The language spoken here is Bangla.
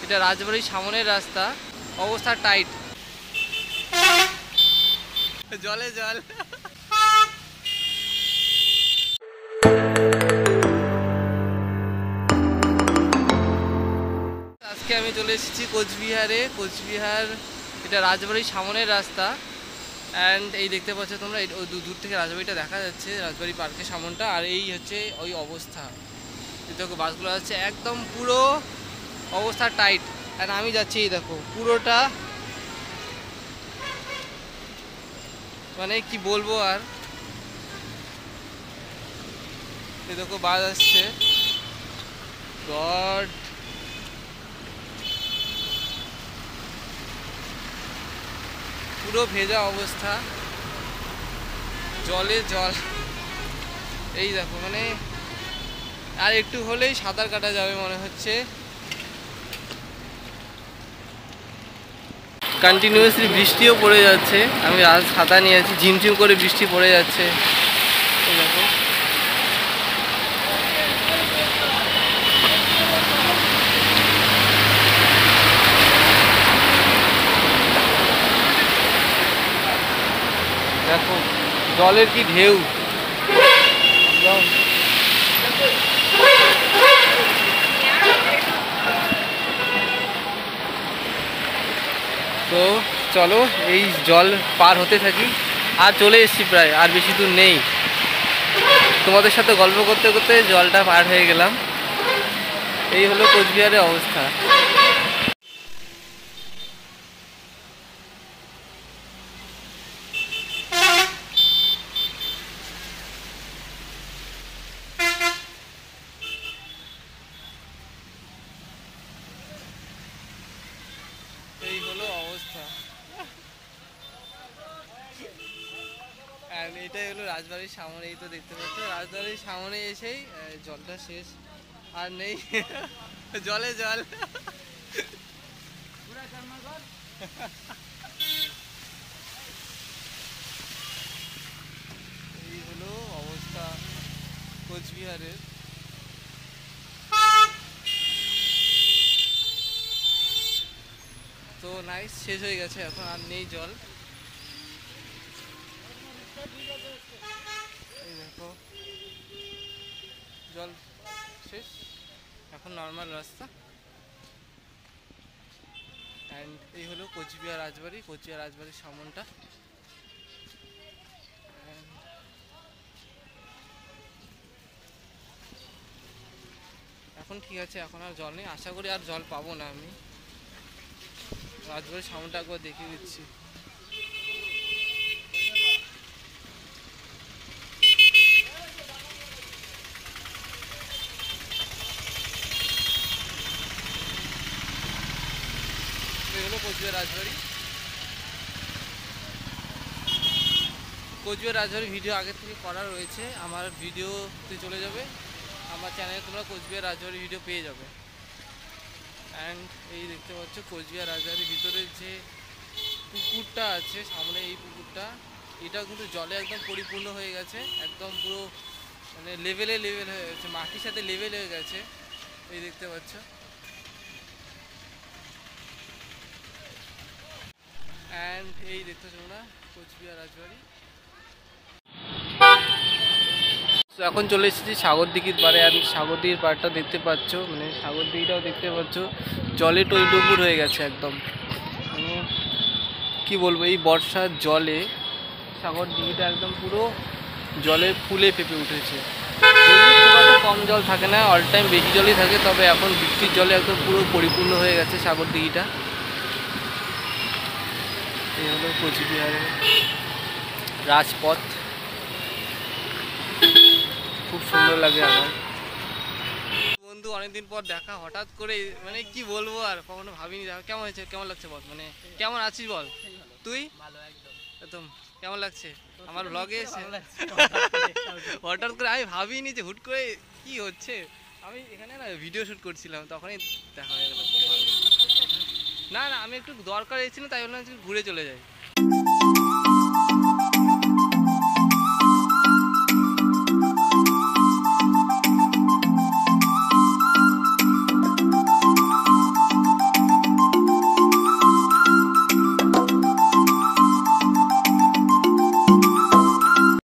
এটা রাজবাড়ির সামনের রাস্তা, অবস্থা টাইট, জলে জল। আজকে আমি চলে এসেছি কোচবিহারে। কোচবিহার এটা রাজবাড়ির সামনের রাস্তা। অ্যান্ড এই দেখতে পাচ্ছ তোমরা, দূর থেকে রাজবাড়িটা দেখা যাচ্ছে, রাজবাড়ি পার্কের সামনটা। আর এই হচ্ছে ওই অবস্থা, দেখো বাসগুলো যাচ্ছে একদম পুরো অবস্থা টাইট। আর আমি যাচ্ছি এই দেখো পুরোটা, মানে কি বলবো আর। এই দেখো বাস আসছে, গড। পুরো ভেজা অবস্থা, জলে জল। এই দেখো মানে আর একটু হলেই সাঁতার কাটা যাবে মনে হচ্ছে। কন্টিনিউয়াসলি বৃষ্টিও পড়ে যাচ্ছে, আমি আজ ছাতা নিয়ে আছি, ঝিমঝিম করে বৃষ্টি পড়ে যাচ্ছে। এই দেখো দেখো জলের কি ঢেউ একদম। তো চলো এই জল পার হতে থাকি। আর চলে এসেছি প্রায়, আর বেশি দূর নেই। তোমাদের সাথে গল্প করতে করতে জলটা পার হয়ে গেলাম। এই হলো কোচবিহারের অবস্থা। এই হলো অবস্থা। আর এটাই হলো রাজবাড়ির সামনে, এই তো দেখতে পাচ্ছ রাজবাড়ির সামনে এসেই জলটা শেষ, আর নেই। জলে জল। এই হলো অবস্থা কোচবিহারের। তো নাইস, শেষ হয়ে গেছে, এখন আর নেই জল। এই দেখো জল শেষ, এখন নর্মাল রাস্তা। অ্যান্ড এই হলো কোচবিহার রাজবাড়ি, কোচবিহার রাজবাড়ির সামনটা। এখন ঠিক আছে, এখন আর জল নেই, আশা করি আর জল পাবো না। আমি রাজবাড়ির সামনটা একবার দেখিয়ে দিচ্ছি। এই হলো কোচবিহার রাজবাড়ি। কোচবিহার রাজবাড়ির ভিডিও আগে থেকে করা রয়েছে, আমার ভিডিওতে চলে যাবে, আমার চ্যানেলে তোমরা কোচবিহার রাজবাড়ির ভিডিও পেয়ে যাবে। অ্যান্ড এই দেখতে পাচ্ছ কোচবিহার রাজবাড়ির ভিতরে যে পুকুরটা আছে সামনে, এই পুকুরটা এটাও কিন্তু জলে একদম পরিপূর্ণ হয়ে গেছে, একদম পুরো মানে লেভেল হয়ে গেছে, মাটির সাথে লেভেল হয়ে গেছে। এই দেখতে পাচ্ছ। অ্যান্ড এই দেখতে তোমরা কোচবিহার রাজবাড়ি। তো এখন চলে এসেছি সাগরদিঘির পাড়ে। আর সাগরদিঘির পাড়টা দেখতে পাচ্ছ, মানে সাগরদিঘিটাও দেখতে পাচ্ছ জলে টইটুপুর হয়ে গেছে একদম। মানে কী বলবো, এই বর্ষার জলে সাগরদিঘিটা একদম পুরো জলে ফুলে ফেঁপে উঠেছে। খুব একটা কম জল থাকে না, অল টাইম বেশি জলই থাকে, তবে এখন বৃষ্টির জলে একদম পুরো পরিপূর্ণ হয়ে গেছে সাগরদিঘিটা। এই হলো কোচবিহারের রাজপথ, খুব সুন্দর লাগে আমার। বন্ধু অনেকদিন পর দেখা, হঠাৎ করে মানে কি বলবো, আর কখনো ভাবিনি দেখা। কেমন হয়েছে, কেমন লাগছে বল, মানে কেমন আছিস বল তুই? ভালো একদম। কেমন লাগছে আমার ব্লগে এসে? হঠাৎ করে আমি ভাবিনি যে হুট করে কি হচ্ছে। আমি এখানে না ভিডিও শ্যুট করছিলাম, তখনই দেখা হয়ে গেল। না না, আমি একটু দরকার এসেছিলাম, তাই বললাম ঘুরে চলে যাই।